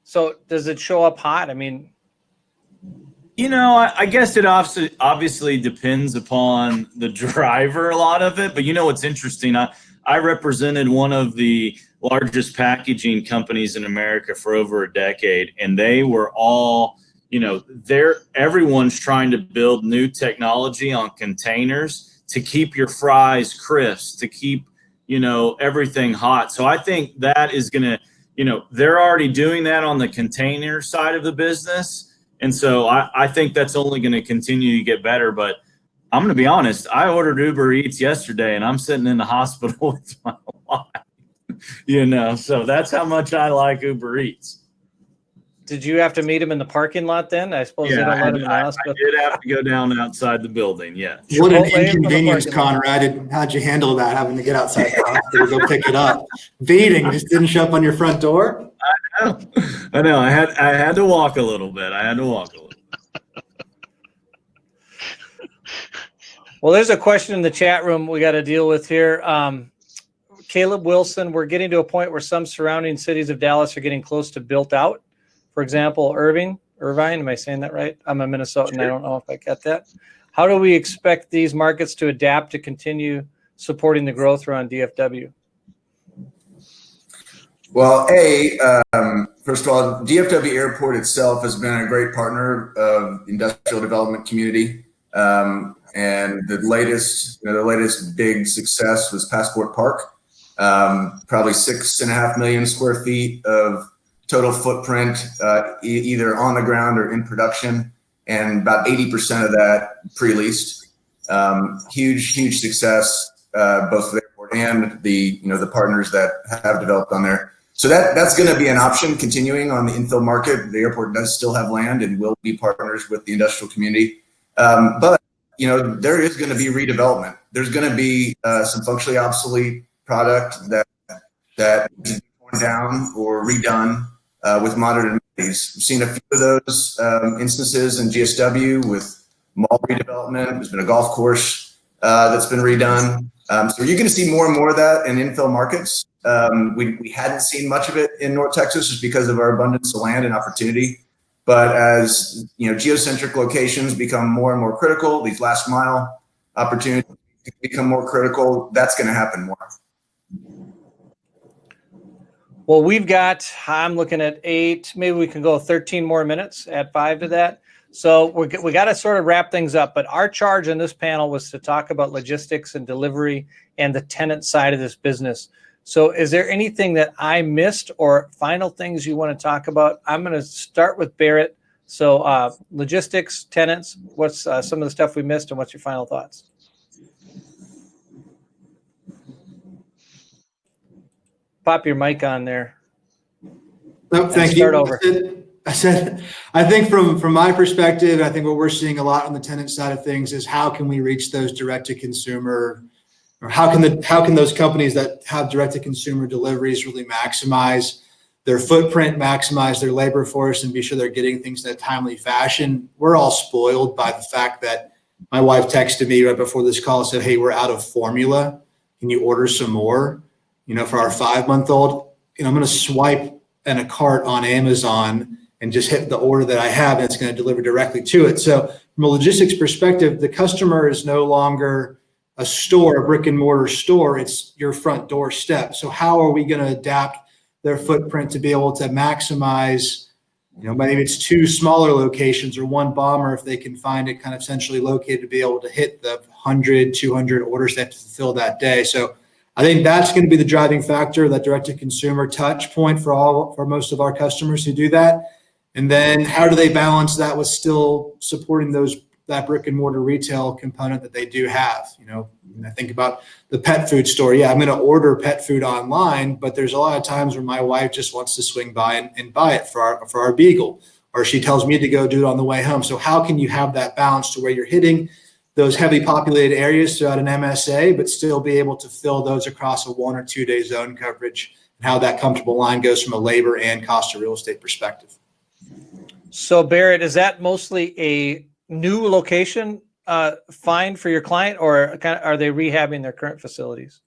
So does it show up hot? I mean, I guess it obviously depends upon the driver, a lot of it. But what's interesting, I represented one of the largest packaging companies in America for over a decade, and they were all, everyone's trying to build new technology on containers to keep your fries crisp, to keep, everything hot. So I think that is going to, they're already doing that on the container side of the business. And so I think that's only going to continue to get better. But I'm going to be honest, I ordered Uber Eats yesterday, and I'm sitting in the hospital with my wife, so that's how much I like Uber Eats. Did you have to meet him in the parking lot then? I suppose they don't let him in the hospital. I did have to go down outside the building, yeah. What an inconvenience, Conrad. How'd you handle that, having to get outside the hospital to go pick it up? Beating, just didn't show up on your front door? I know. I had to walk a little bit. Well, there's a question in the chat room we got to deal with here. Caleb Wilson, we're getting to a point where some surrounding cities of Dallas are getting close to built out. For example, Irvine, am I saying that right? I'm a Minnesotan. Sure. I don't know if I got that. How do we expect these markets to adapt to continue supporting the growth around DFW? Well, first of all, DFW Airport itself has been a great partner of the industrial development community. And the latest big success was Passport Park. Probably 6.5 million square feet of total footprint, either on the ground or in production, and about 80% of that pre-leased. Huge success, both the airport and the partners that have developed on there. So that's going to be an option continuing on the infill market. The airport does still have land and will be partners with the industrial community. But there is going to be redevelopment. There's going to be some functionally obsolete product that is torn down or redone with modern We've seen a few of those instances in GSW with mall redevelopment. There's been a golf course that's been redone. So you're going to see more and more of that in infill markets. We hadn't seen much of it in North Texas just because of our abundance of land and opportunity. But as geocentric locations become more and more critical, these last mile opportunities become more critical, that's going to happen more. Well, I'm looking at 8, maybe we can go 13 more minutes, add 5 to that. So we got to sort of wrap things up, but our charge in this panel was to talk about logistics and delivery and the tenant side of this business. So is there anything that I missed or final things you want to talk about? I'm going to start with Barrett. So logistics, tenants, what's some of the stuff we missed and what's your final thoughts? Pop your mic on there. No, thank you. Start over. I think from my perspective, I think what we're seeing a lot on the tenant side of things is how can we reach those direct to consumer, or how can those companies that have direct to consumer deliveries really maximize their footprint, maximize their labor force, and be sure they're getting things in a timely fashion. We're all spoiled by the fact that my wife texted me right before this call and said, "Hey, we're out of formula. Can you order some more?" For our 5-month-old, I'm going to swipe in a cart on Amazon and just hit the order that I have, and it's going to deliver directly to it. So from a logistics perspective, the customer is no longer a brick and mortar store. It's your front doorstep. So how are we going to adapt their footprint to be able to maximize, maybe it's 2 smaller locations or 1 bomber if they can find it kind of centrally located to be able to hit the 100, 200 orders they have to fulfill that day. So I think that's going to be the driving factor, that direct-to-consumer touch point for most of our customers who do that. And then how do they balance that with still supporting that brick-and-mortar retail component that they do have? I think about the pet food store. Yeah, I'm going to order pet food online, but there's a lot of times where my wife just wants to swing by and buy it for our beagle, or she tells me to go do it on the way home. So how can you have that balance to where you're hitting those heavy populated areas throughout an MSA, but still be able to fill those across a 1 or 2 day zone coverage, and how that comfortable line goes from a labor and cost of real estate perspective. So Barrett, is that mostly a new location find for your client, or are they rehabbing their current facilities?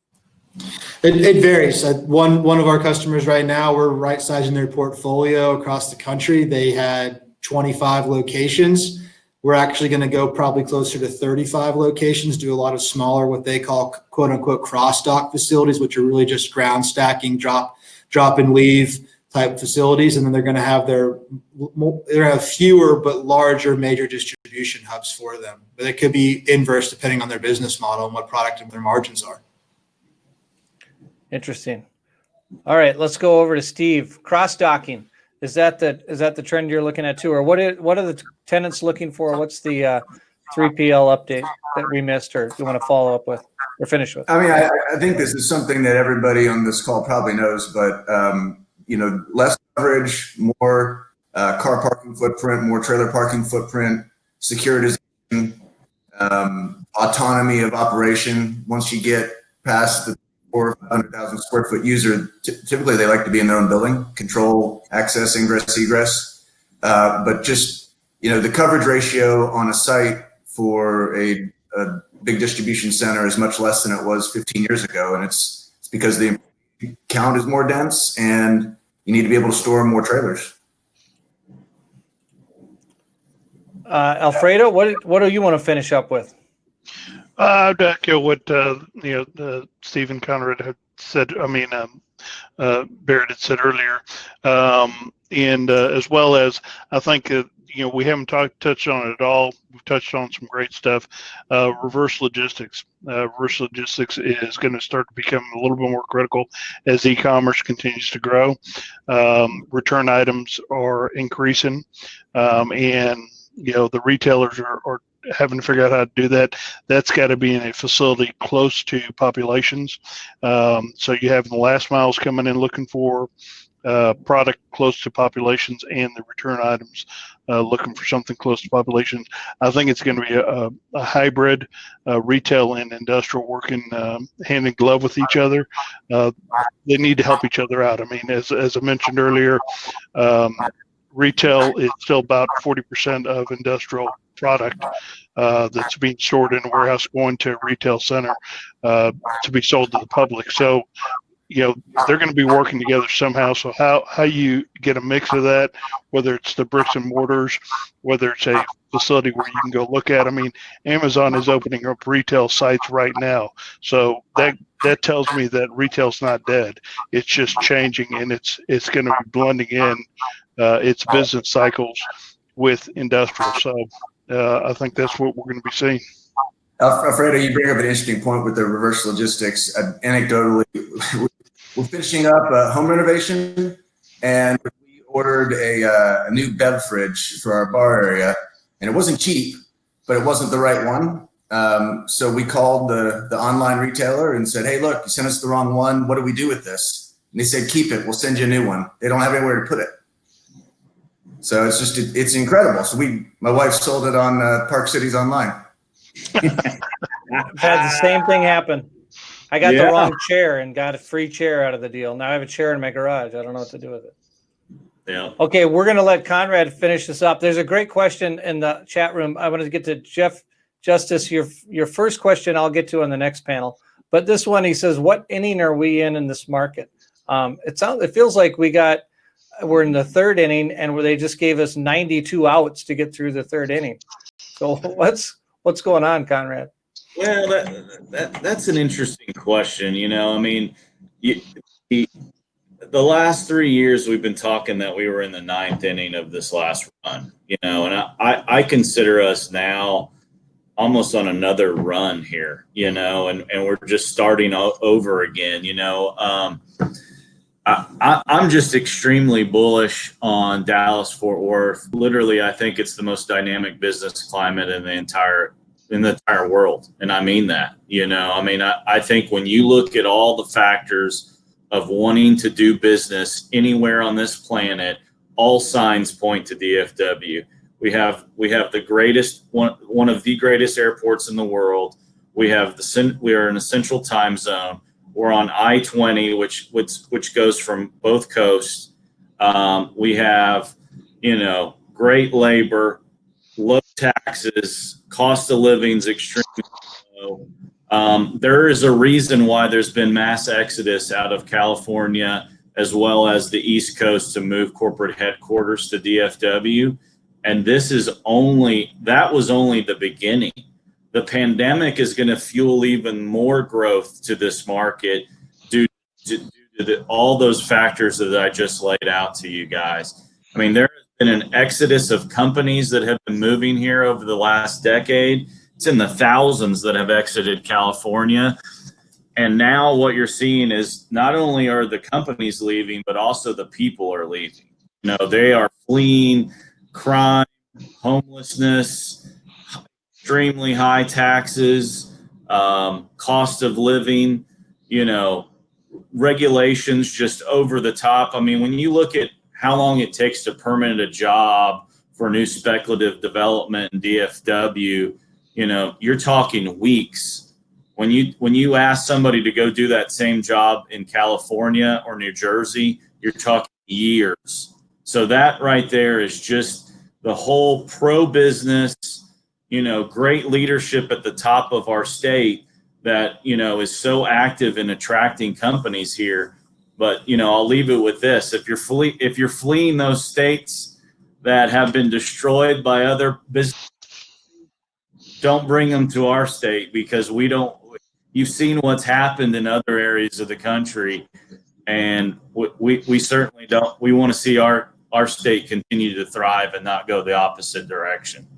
It varies. One of our customers right now, we're right sizing their portfolio across the country. They had 25 locations. We're actually going to go probably closer to 35 locations, do a lot of smaller, what they call quote unquote cross dock facilities, which are really just ground stacking, drop and leave type facilities. And then they're going to have fewer but larger major distribution hubs for them. But it could be inverse depending on their business model and what product and their margins are. Interesting. All right, let's go over to Steve. Cross docking. Is that the trend you're looking at too, or what are the tenants looking for? What's the 3PL update that we missed, or do you want to follow up with or finish with? I mean, I think this is something that everybody on this call probably knows, but less coverage, more car parking footprint, more trailer parking footprint, securitization, autonomy of operation. Once you get past the 400,000 square foot user, typically they like to be in their own building, control access, ingress, egress. But just, the coverage ratio on a site for a big distribution center is much less than it was 15 years ago. And it's because the count is more dense and you need to be able to store more trailers. Alfredo, what do you want to finish up with? I'd echo what Stephen Conrad had said. Barrett had said earlier, and as well as I think we haven't touched on it at all. We've touched on some great stuff. Reverse logistics. Reverse logistics is going to start to become a little bit more critical as e-commerce continues to grow. Return items are increasing, and the retailers are having to figure out how to do that. That's got to be in a facility close to populations. So you have the last miles coming in looking for product close to populations, and the return items looking for something close to populations. I think it's going to be a hybrid, retail and industrial working hand in glove with each other. They need to help each other out. I mean, as I mentioned earlier, retail is still about 40% of industrial product that's being stored in a warehouse going to a retail center to be sold to the public. So, they're going to be working together somehow. So how you get a mix of that, whether it's the bricks and mortars, whether it's a facility where you can go look at. I mean, Amazon is opening up retail sites right now. So that tells me that retail's not dead. It's just changing, and it's going to be blending in its business cycles with industrial. So I think that's what we're going to be seeing. Alfredo, you bring up an interesting point with the reverse logistics. Anecdotally, we're finishing up a home renovation, and we ordered a new bev fridge for our bar area, and it wasn't cheap, but it wasn't the right one. So we called the online retailer and said, "Hey, look, you sent us the wrong one. What do we do with this?" And they said, "Keep it. We'll send you a new one." They don't have anywhere to put it. So it's incredible. So my wife sold it on Park Cities Online. I've had the same thing happen. I got the wrong chair and got a free chair out of the deal. Now I have a chair in my garage. I don't know what to do with it. Yeah. Okay, we're going to let Conrad finish this up. There's a great question in the chat room. I want to get to Jeff Justice. Your first question I'll get to on the next panel. But this one, he says, what inning are we in this market? It feels like we're in the third inning, and where they just gave us 92 outs to get through the third inning. So what's going on, Conrad? Well, that's an interesting question. I mean, the last 3 years we've been talking that we were in the ninth inning of this last run. And I consider us now almost on another run here. And we're just starting over again. I'm just extremely bullish on Dallas-Fort Worth. Literally, I think it's the most dynamic business climate in the entire world. And I mean that, I think when you look at all the factors of wanting to do business anywhere on this planet, all signs point to DFW. We have the greatest, one of the greatest airports in the world. We are in a central time zone. We're on I-20, which goes from both coasts. We have, great labor, low taxes, cost of living's extremely low. There is a reason why there's been mass exodus out of California as well as the East Coast to move corporate headquarters to DFW. And that was only the beginning. The pandemic is going to fuel even more growth to this market due to all those factors that I just laid out to you guys. I mean, there has been an exodus of companies that have been moving here over the last decade. It's in the thousands that have exited California. And now what you're seeing is not only are the companies leaving, but also the people are leaving. They are fleeing crime, homelessness, extremely high taxes, cost of living, regulations just over the top. I mean, when you look at how long it takes to permit a job for new speculative development in DFW, you're talking weeks. When you ask somebody to go do that same job in California or New Jersey, you're talking years. So that right there is just the whole pro-business, great leadership at the top of our state that, is so active in attracting companies here. But, I'll leave it with this. If you're fleeing those states that have been destroyed by other businesses, don't bring them to our state, because you've seen what's happened in other areas of the country. And we certainly don't. We want to see our state continue to thrive and not go the opposite direction.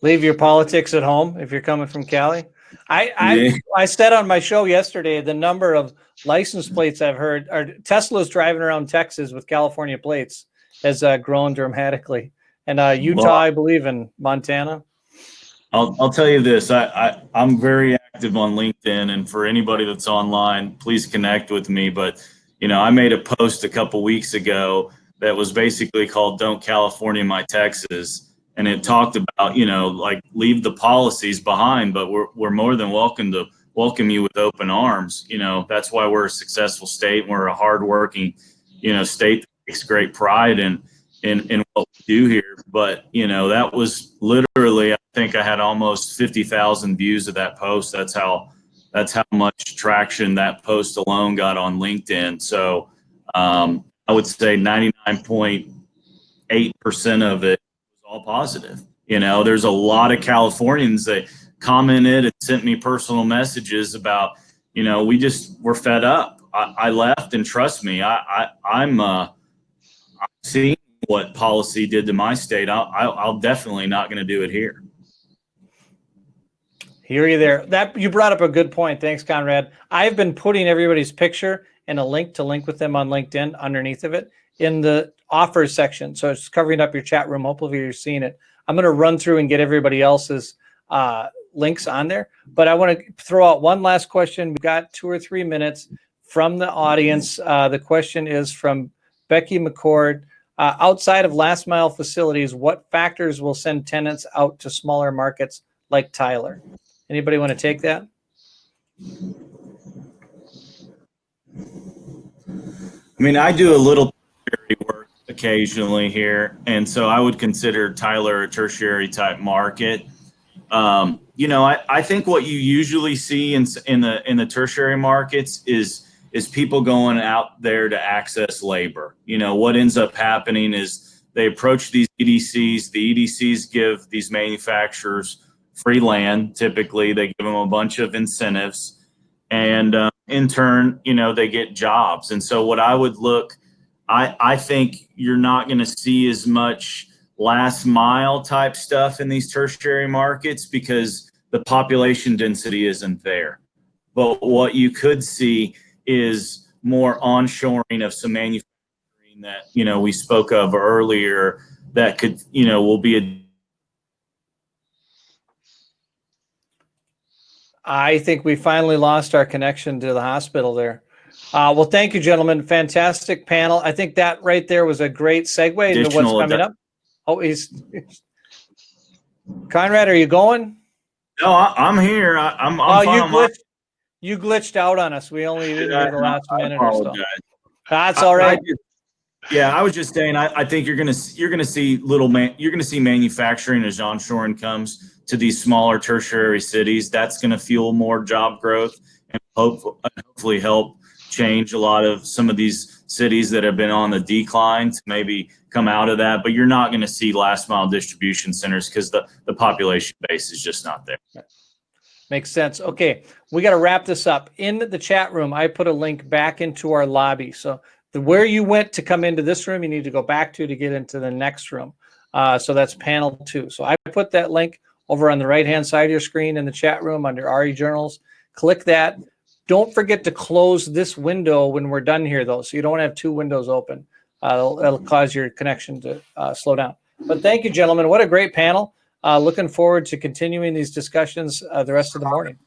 Leave your politics at home if you're coming from Cali. I said on my show yesterday, the number of license plates I've heard are Tesla's driving around Texas with California plates has grown dramatically. And Utah, I believe, in Montana. I'll tell you this. I'm very active on LinkedIn, and for anybody that's online, please connect with me. But I made a post a couple weeks ago that was basically called "Don't California My Texas," and it talked about leave the policies behind, but we're more than welcome to welcome you with open arms. That's why we're a successful state. We're a hardworking state that takes great pride in what we do here. But, that was literally, I think I had almost 50,000 views of that post. That's how much traction that post alone got on LinkedIn. So I would say 99.8% of it was all positive. There's a lot of Californians that commented and sent me personal messages about, we're fed up. I left, and trust me, I'm seeing what policy did to my state. I'll definitely not going to do it here. Hear you there. That you brought up a good point. Thanks, Conrad. I've been putting everybody's picture and a link to link with them on LinkedIn underneath of it in the offers section. So it's covering up your chat room. Hopefully you're seeing it. I'm going to run through and get everybody else's links on there. But I want to throw out one last question. We've got 2 or 3 minutes from the audience. The question is from Becky McCord. Outside of last mile facilities, what factors will send tenants out to smaller markets like Tyler? Anybody want to take that? I mean, I do a little tertiary work occasionally here, and so I would consider Tyler a tertiary type market. I think what you usually see in the tertiary markets is people going out there to access labor. What ends up happening is they approach these EDCs. The EDCs give these manufacturers free land. Typically, they give them a bunch of incentives, and in turn, they get jobs. And so what I would I think you're not going to see as much last mile type stuff in these tertiary markets because the population density isn't there. But what you could see is more onshoring of some manufacturing that, we spoke of earlier that could, will be I think we finally lost our connection to the hospital there. Well, thank you, gentlemen. Fantastic panel. I think that right there was a great segue into what's coming up. Oh, Conrad, are you going? No, I'm here. I'm fine. You glitched out on us. We only didn't hear the last minute or so. That's all right. I was just saying. I think you're gonna see manufacturing as onshoring comes to these smaller tertiary cities. That's gonna fuel more job growth and hopefully help change a lot of some of these cities that have been on the decline to maybe come out of that. But you're not going to see last mile distribution centers because the population base is just not there. Makes sense. Okay, we got to wrap this up. In the chat room, I put a link back into our lobby. So where you went to come into this room, you need to go back to get into the next room. So that's panel 2. So I put that link over on the right-hand side of your screen in the chat room under RE Journals. Click that. Don't forget to close this window when we're done here, though, so you don't have 2 windows open. It'll cause your connection to slow down. But thank you, gentlemen. What a great panel. Looking forward to continuing these discussions the rest of the morning.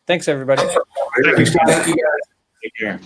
Thanks, everybody. Thank you. Take care.